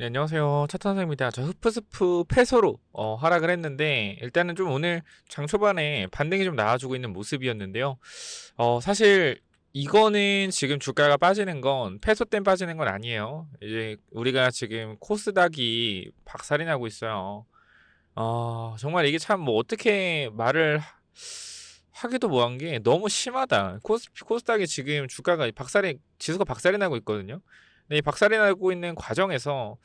네, 안녕하세요. 차탄상입니다. 저 흡프스프 패소로 하락을 했는데 일단은 좀 오늘 장 초반에 반등이 좀 나와주고 있는 모습이었는데요. 사실 이거는 지금 주가가 빠지는 건 패소 땐 빠지는 건 아니에요. 이제 우리가 지금 코스닥이 박살이 나고 있어요. 정말 이게 참 뭐 어떻게 말을 하기도 뭐한 게 너무 심하다. 코스닥이 지금 주가가 지수가 박살이 나고 있거든요. 근데 이 박살이 나고 있는 과정에서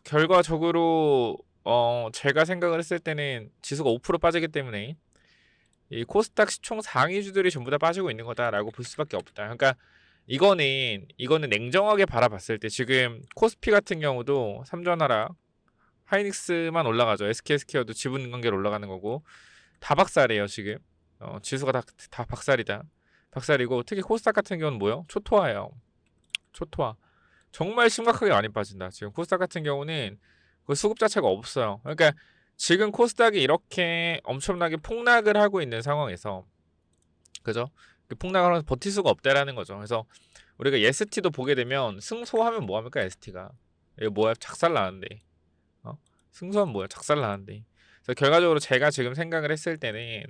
결과적으로 제가 생각을 했을 때는 지수가 5% 빠지기 때문에 이 코스닥 시총 상위주들이 전부 다 빠지고 있는 거다라고 볼 수밖에 없다. 그러니까 이거는 냉정하게 바라봤을 때 지금 코스피 같은 경우도 삼전하락 하이닉스만 올라가죠. SK스퀘어도 지분 관계로 올라가는 거고 다 박살이에요 지금. 지수가 다 박살이다. 박살이고 특히 코스닥 같은 경우는 뭐요? 초토화예요. 초토화. 정말 심각하게 많이 빠진다. 지금 코스닥 같은 경우는 그 수급 자체가 없어요. 그러니까 지금 코스닥이 이렇게 엄청나게 폭락을 하고 있는 상황에서 그죠? 그 폭락을 하면서 버틸 수가 없다라는 거죠. 그래서 우리가 ST도 보게 되면 승소하면 뭐 합니까? ST가 이거 뭐야? 작살 나는데. 승소하면 뭐야? 작살 나는데. 그래서 결과적으로 제가 지금 생각을 했을 때는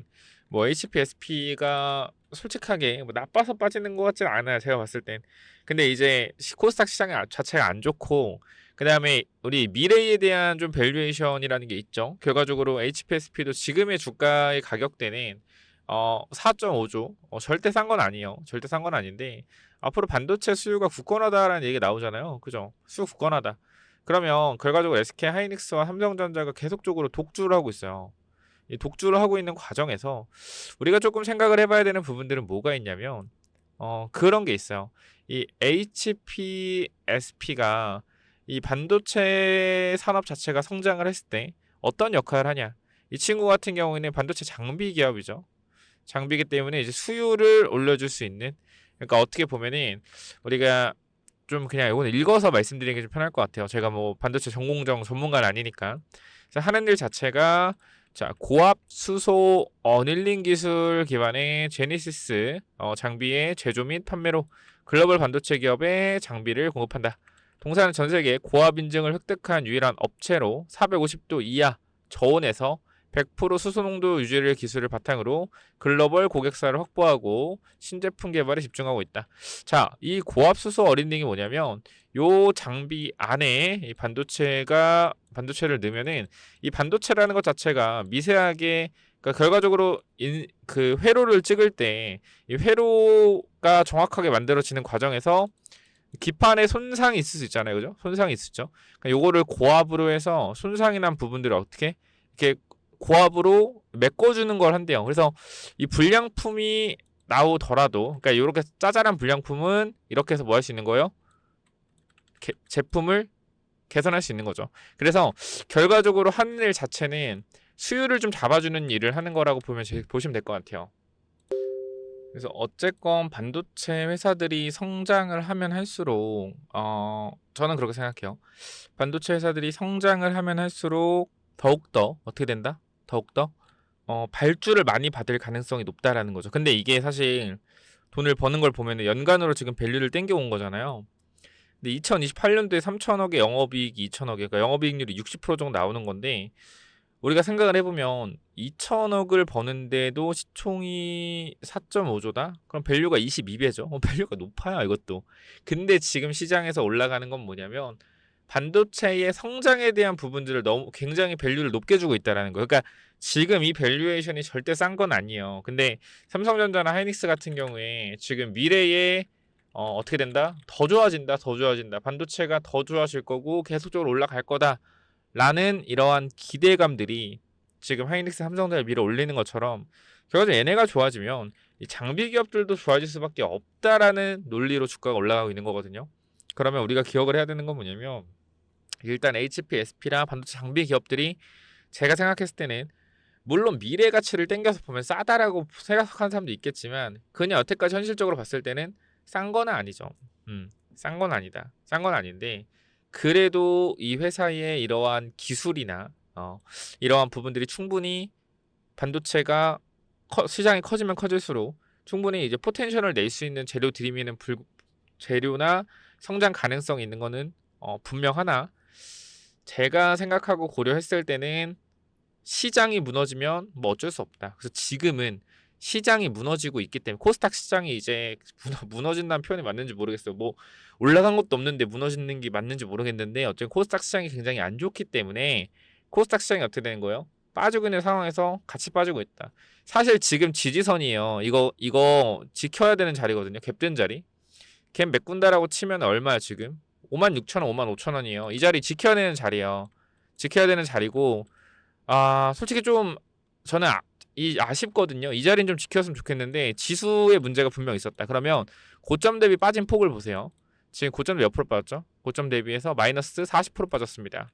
뭐 HPSP가 솔직하게 뭐 나빠서 빠지는 것 같진 않아요. 제가 봤을 땐. 근데 이제 코스닥 시장이 자체가 안 좋고 그 다음에 우리 미래에 대한 좀 밸류에이션이라는 게 있죠. 결과적으로 HPSP도 지금의 주가의 가격대는 4.5조 절대 싼 건 아니에요. 절대 싼 건 아닌데 앞으로 반도체 수요가 굳건하다라는 얘기가 나오잖아요. 그죠? 수요 굳건하다. 그러면 결과적으로 SK 하이닉스와 삼성전자가 계속적으로 독주를 하고 있어요. 이 독주를 하고 있는 과정에서 우리가 조금 생각을 해봐야 되는 부분들은 뭐가 있냐면 그런 게 있어요. 이 HPSP가 이 반도체 산업 자체가 성장을 했을 때 어떤 역할을 하냐? 이 친구 같은 경우에는 반도체 장비 기업이죠. 장비이기 때문에 이제 수요를 올려줄 수 있는. 그러니까 어떻게 보면은 우리가 좀 그냥 이거는 읽어서 말씀드리는 게 좀 편할 것 같아요. 제가 뭐 반도체 전공정 전문가는 아니니까. 그래서 하는 일 자체가 자 고압 수소 어닐링 기술 기반의 제니시스 장비의 제조 및 판매로 글로벌 반도체 기업에 장비를 공급한다. 동사는 전 세계 고압 인증을 획득한 유일한 업체로 450도 이하 저온에서 100% 수소 농도 유지를 기술을 바탕으로 글로벌 고객사를 확보하고 신제품 개발에 집중하고 있다. 자, 이 고압 수소 어린딩이 뭐냐면 요 장비 안에 이 반도체를 넣으면은 이 반도체라는 것 자체가 미세하게 그러니까 결과적으로 그 회로를 찍을 때 이 회로가 정확하게 만들어지는 과정에서 기판에 손상이 있을 수 있잖아요, 그죠? 손상이 있었죠. 그러니까 요거를 고압으로 해서 손상이 난 부분들을 어떻게 이렇게 고압으로 메꿔주는 걸 한대요. 그래서 이 불량품이 나오더라도, 그러니까 이렇게 짜잘한 불량품은 이렇게 해서 뭐 할 수 있는 거예요? 제품을 개선할 수 있는 거죠. 그래서 결과적으로 하는 일 자체는 수요를 좀 잡아주는 일을 하는 거라고 보시면 될 것 같아요. 그래서 어쨌건 반도체 회사들이 성장을 하면 할수록 저는 그렇게 생각해요. 반도체 회사들이 성장을 하면 할수록 더욱더 어떻게 된다? 더욱더 발주를 많이 받을 가능성이 높다라는 거죠. 근데 이게 사실 돈을 버는 걸 보면 연간으로 지금 밸류를 땡겨온 거잖아요. 근데 2028년도에 3천억에 영업이익이 2천억에 그러니까 영업이익률이 60% 정도 나오는 건데 우리가 생각을 해보면 2천억을 버는데도 시총이 4.5조다? 그럼 밸류가 22배죠. 밸류가 높아요, 이것도. 근데 지금 시장에서 올라가는 건 뭐냐면 반도체의 성장에 대한 부분들을 너무 굉장히 밸류를 높게 주고 있다라는 거예요. 그러니까 지금 이 밸류에이션이 절대 싼 건 아니에요. 근데 삼성전자나 하이닉스 같은 경우에 지금 미래에 어떻게 된다? 더 좋아진다, 더 좋아진다. 반도체가 더 좋아질 거고 계속적으로 올라갈 거다. 라는 이러한 기대감들이 지금 하이닉스 삼성전자 밀어 올리는 것처럼 결과적으로 얘네가 좋아지면 이 장비 기업들도 좋아질 수밖에 없다라는 논리로 주가가 올라가고 있는 거거든요. 그러면 우리가 기억을 해야 되는 건 뭐냐면 일단 HPSP랑 반도체 장비 기업들이 제가 생각했을 때는 물론 미래 가치를 땡겨서 보면 싸다라고 생각하는 사람도 있겠지만 그냥 여태까지 현실적으로 봤을 때는 싼 건 아니죠. 싼 건 아니다. 싼 건 아닌데 그래도 이 회사의 이러한 기술이나 이러한 부분들이 충분히 반도체가 시장이 커지면 커질수록 충분히 이제 포텐셜을 낼 수 있는 재료나 성장 가능성이 있는 거는 분명하나 제가 생각하고 고려했을 때는 시장이 무너지면 뭐 어쩔 수 없다. 그래서 지금은 시장이 무너지고 있기 때문에 코스닥 시장이 이제 무너진다는 표현이 맞는지 모르겠어요. 뭐 올라간 것도 없는데 무너지는 게 맞는지 모르겠는데 어쨌든 코스닥 시장이 굉장히 안 좋기 때문에 코스닥 시장이 어떻게 되는 거예요? 빠지고 있는 상황에서 같이 빠지고 있다. 사실 지금 지지선이에요. 이거 지켜야 되는 자리거든요. 갭된 자리. 갭 메꾼다라고 치면 얼마야 지금? 56,000원, 55,000원이에요. 이 자리 지켜야 되는 자리예요. 지켜야 되는 자리고 솔직히 좀 저는 아쉽거든요. 이 자리는 좀 지켰으면 좋겠는데 지수의 문제가 분명 있었다. 그러면 고점 대비 빠진 폭을 보세요. 지금 고점 몇 프로 빠졌죠? 고점 대비해서 마이너스 40% 빠졌습니다.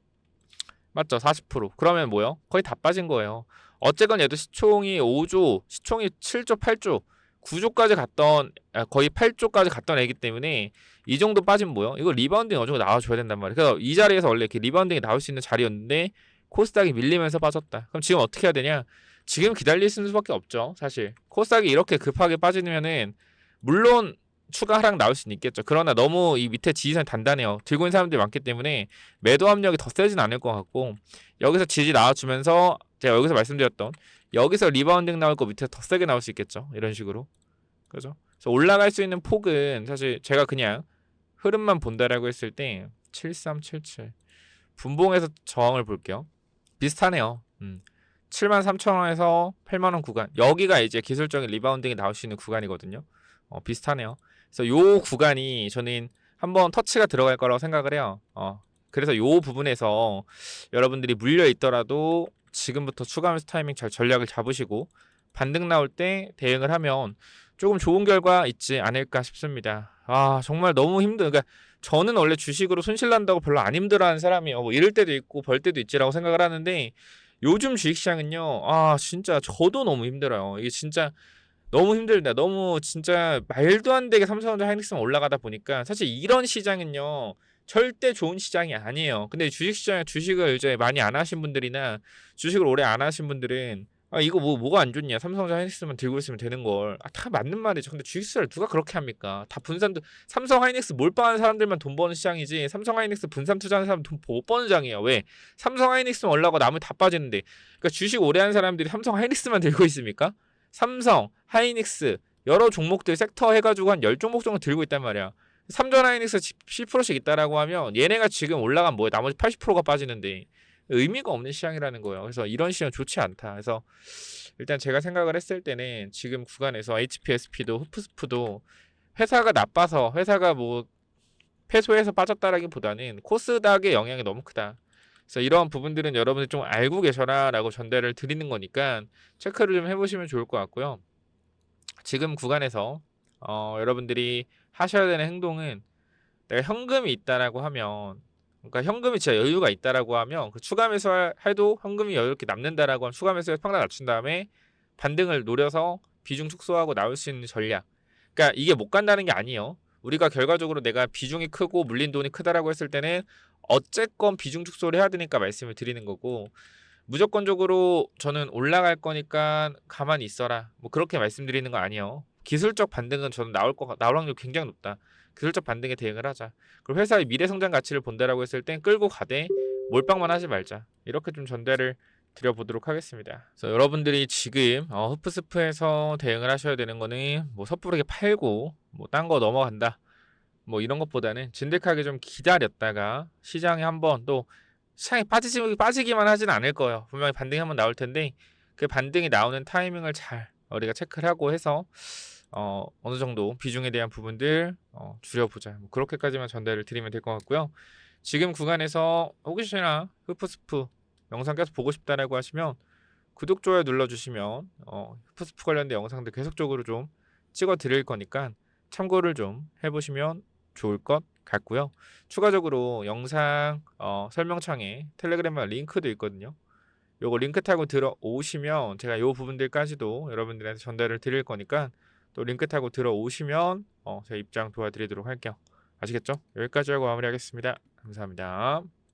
맞죠? 40%. 그러면 뭐요? 거의 다 빠진 거예요. 어쨌건 얘도 시총이 5조, 시총이 7조, 8조, 9조까지 갔던 거의 8조까지 갔던 애기 때문에 이 정도 빠지면 뭐요? 이거 리바운딩 어느 정도 나와줘야 된단 말이에요. 그래서 이 자리에서 원래 이렇게 리바운딩이 나올 수 있는 자리였는데 코스닥이 밀리면서 빠졌다. 그럼 지금 어떻게 해야 되냐? 지금 기다릴 수밖에 없죠. 사실 코스닥이 이렇게 급하게 빠지면은 물론 추가 하락 나올 수는 있겠죠. 그러나 너무 이 밑에 지지선이 단단해요. 들고 있는 사람들이 많기 때문에 매도 압력이 더 세진 않을 것 같고 여기서 지지 나와주면서 제가 여기서 말씀드렸던 여기서 리바운딩 나올 거 밑에 더 세게 나올 수 있겠죠. 이런 식으로. 그죠? 그래서 올라갈 수 있는 폭은 사실 제가 그냥 흐름만 본다라고 했을 때 7377 분봉에서 저항을 볼게요. 비슷하네요. 73,000원에서 8만원 구간. 여기가 이제 기술적인 리바운딩이 나올 수 있는 구간이거든요. 비슷하네요. 그래서 요 구간이 저는 한번 터치가 들어갈 거라고 생각을 해요. 그래서 요 부분에서 여러분들이 물려 있더라도 지금부터 추가 매수 타이밍 잘 전략을 잡으시고 반등 나올 때 대응을 하면 조금 좋은 결과 있지 않을까 싶습니다. 정말 너무 그러니까 저는 원래 주식으로 손실 난다고 별로 안 힘들어하는 사람이에요. 뭐 잃을 때도 있고 벌 때도 있지라고 생각을 하는데 요즘 주식시장은요. 진짜 저도 너무 힘들어요. 이게 진짜 너무 힘들다. 너무 진짜 말도 안 되게 삼성전자 하이닉스만 올라가다 보니까 사실 이런 시장은요. 절대 좋은 시장이 아니에요. 근데 주식시장에 주식을 이제 많이 안 하신 분들이나 주식을 오래 안 하신 분들은 이거 뭐가 안 좋냐. 삼성전자 하이닉스만 들고 있으면 되는 걸. 다 맞는 말이죠. 근데 주식시장을 누가 그렇게 합니까? 다 분산도 삼성 하이닉스 몰빵하는 사람들만 돈 버는 시장이지 삼성 하이닉스 분산 투자하는 사람 돈 못 버는 장이에요. 왜? 삼성 하이닉스만 올라가고 나머지 다 빠지는데. 그러니까 주식 오래 하는 사람들이 삼성 하이닉스만 들고 있습니까? 삼성, 하이닉스 여러 종목들 섹터 해가지고 한 10종목 정도 들고 있단 말이야. 삼전 하이닉스 10%씩 있다라고 하면 얘네가 지금 올라간 뭐야 나머지 80%가 빠지는데 의미가 없는 시장이라는 거예요. 그래서 이런 시장 좋지 않다. 그래서 일단 제가 생각을 했을 때는 지금 구간에서 HPSP도 후프스프도 회사가 나빠서 회사가 뭐 패소해서 빠졌다라기보다는 코스닥의 영향이 너무 크다. 그래서 이런 부분들은 여러분들 좀 알고 계셔라 라고 전달을 드리는 거니까 체크를 좀 해보시면 좋을 것 같고요. 지금 구간에서 여러분들이 하셔야 되는 행동은 내가 현금이 있다라고 하면 그러니까 현금이 진짜 여유가 있다라고 하면 그 추가 매수 해도 현금이 여유롭게 남는다라고 하면 추가 매수에 평단 낮춘 다음에 반등을 노려서 비중 축소하고 나올 수 있는 전략. 그러니까 이게 못 간다는 게 아니에요. 우리가 결과적으로 내가 비중이 크고 물린 돈이 크다라고 했을 때는 어쨌건 비중 축소를 해야 되니까 말씀을 드리는 거고 무조건적으로 저는 올라갈 거니까 가만히 있어라 뭐 그렇게 말씀드리는 거 아니에요. 기술적 반등은 저는 나올 확률 굉장히 높다. 기술적 반등에 대응을 하자. 그리고 회사의 미래 성장 가치를 본다라고 했을 땐 끌고 가되 몰빵만 하지 말자. 이렇게 좀 전달을 드려보도록 하겠습니다. 그래서 여러분들이 지금 흐프스프에서 대응을 하셔야 되는 거는 뭐 섣부르게 팔고 뭐 딴 거 넘어간다. 뭐 이런 것보다는 진득하게 좀 기다렸다가 시장에 한번 또 시장이 빠지기만 하진 않을 거예요. 분명히 반등이 한번 나올 텐데 그 반등이 나오는 타이밍을 잘 우리가 체크를 하고 해서 어느 정도 비중에 대한 부분들 줄여보자. 뭐 그렇게까지만 전달을 드리면 될 것 같고요. 지금 구간에서 혹시나 흐프스프 영상 계속 보고 싶다라고 하시면 구독, 좋아요 눌러주시면 흐프스프 관련된 영상들 계속적으로 좀 찍어 드릴 거니까 참고를 좀 해보시면 좋을 것 같고요. 추가적으로 영상 설명창에 텔레그램 링크도 있거든요. 요거 링크 타고 들어오시면 제가 요 부분들까지도 여러분들한테 전달을 드릴 거니까 또 링크 타고 들어오시면 제 입장 도와드리도록 할게요. 아시겠죠? 여기까지 하고 마무리하겠습니다. 감사합니다.